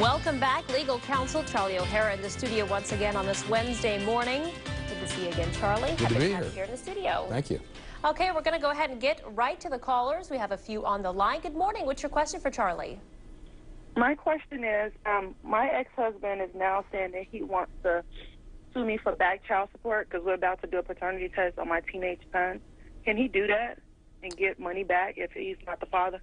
Welcome back. Legal counsel Charlie O'Hara in the studio once again on this Wednesday morning. Good to see you again, Charlie. Good to be here in the studio. Thank you. Okay, we're going to go ahead and get right to the callers. We have a few on the line. Good morning. What's your question for Charlie? My question is, my ex-husband is now saying that he wants to sue me for back child support because we're about to do a paternity test on my teenage son. Can he do that and get money back if he's not the father?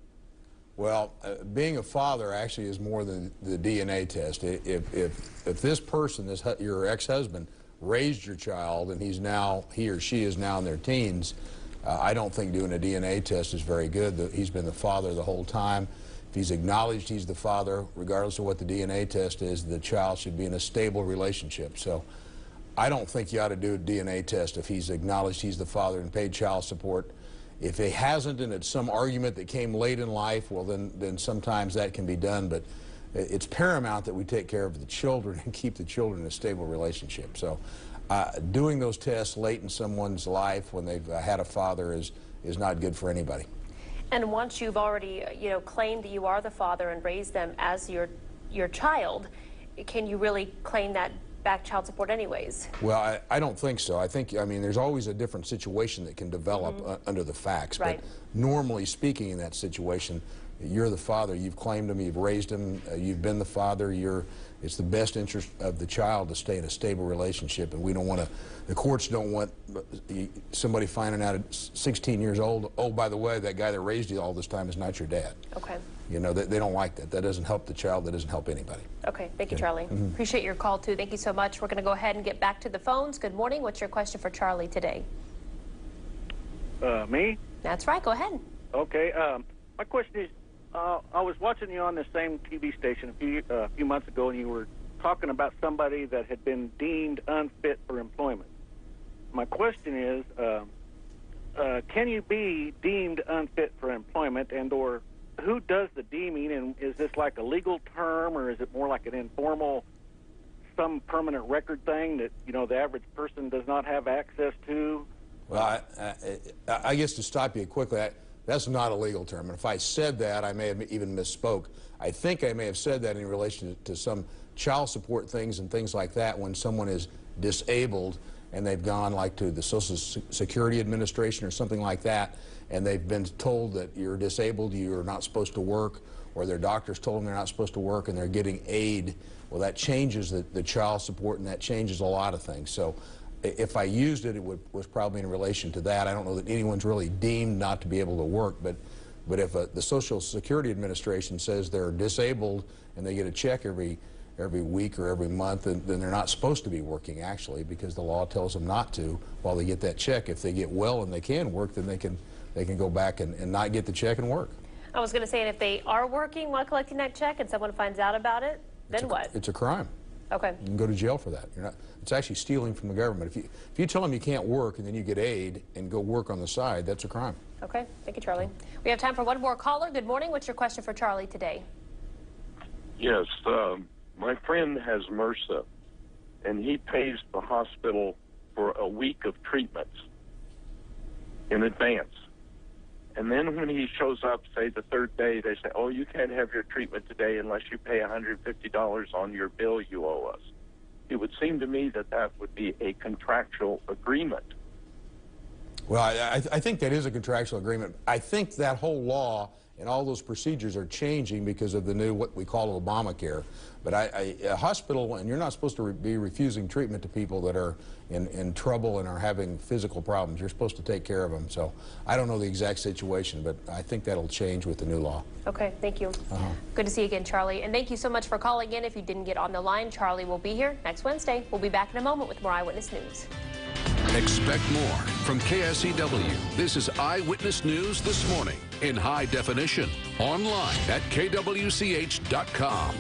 Well, being a father actually is more than the DNA test. If this person, your ex-husband, raised your child and he or she is now in their teens, I don't think doing a DNA test is very good. He's been the father the whole time. If he's acknowledged he's the father, regardless of what the DNA test is, the child should be in a stable relationship. So I don't think you ought to do a DNA test if he's acknowledged he's the father and paid child support. If he hasn't and it's some argument that came late in life, well, then sometimes that can be done. But it's paramount that we take care of the children and keep the children in a stable relationship. So doing those tests late in someone's life when they've had a father is not good for anybody. And once you've already, claimed that you are the father and raised them as your child, can you really claim that back child support anyways? Well, I don't think so. I mean, there's always a different situation that can develop under the facts. Right. But normally speaking in that situation, you're the father. You've claimed him. You've raised him. You've been the father. It's the best interest of the child to stay in a stable relationship, and we don't want to, the courts don't want somebody finding out at 16 years old, oh, by the way, that guy that raised you all this time is not your dad. Okay. You know, they don't like that. That doesn't help the child. That doesn't help anybody. Okay. Thank you, Charlie. Appreciate your call, too. Thank you so much. We're going to go ahead and get back to the phones. Good morning. What's your question for Charlie today? Me? That's right. Go ahead. Okay. My question is, I was watching you on the same TV station a few months ago, and you were talking about somebody that had been deemed unfit for employment. My question is, can you be deemed unfit for employment, and/or who does the deeming, and is this like a legal term, or is it more like an informal, some permanent record thing that, the average person does not have access to? Well, I guess to stop you quickly, that's not a legal term. And if I said that, I may have even misspoke. I think I may have said that in relation to some child support things and things like that when someone is disabled and they've gone like to the Social Security Administration or something like that, and they've been told that you're disabled, you're not supposed to work, or their doctors told them they're not supposed to work and they're getting aid. Well, that changes the child support, and that changes a lot of things. So if I used it, was probably in relation to that. I don't know that anyone's really deemed not to be able to work, but if the Social Security Administration says they're disabled and they get a check every week or every month, then they're not supposed to be working, actually, because the law tells them not to while they get that check. If they get well and they can work, then they can go back and not get the check and work. I was going to say, and if they are working while collecting that check and someone finds out about it, then what? It's a crime. Okay. You can go to jail for that. It's actually stealing from the government. If you tell them you can't work and then you get aid and go work on the side, that's a crime. Okay. Thank you, Charlie. We have time for one more caller. Good morning. What's your question for Charlie today? Yes. My friend has MRSA, and he pays the hospital for a week of treatments in advance. And then when he shows up, say the third day, they say, oh, you can't have your treatment today unless you pay $150 on your bill you owe us. It would seem to me that that would be a contractual agreement. Well, I think that is a contractual agreement. I think that whole law and all those procedures are changing because of the new, what we call Obamacare. But a hospital, and you're not supposed to be refusing treatment to people that are in trouble and are having physical problems. You're supposed to take care of them. So I don't know the exact situation, but I think that'll change with the new law. Okay, thank you. Good to see you again, Charlie. And thank you so much for calling in. If you didn't get on the line, Charlie will be here next Wednesday. We'll be back in a moment with more Eyewitness News. Expect more from KSCW. This is Eyewitness News this morning in high definition, online at kwch.com.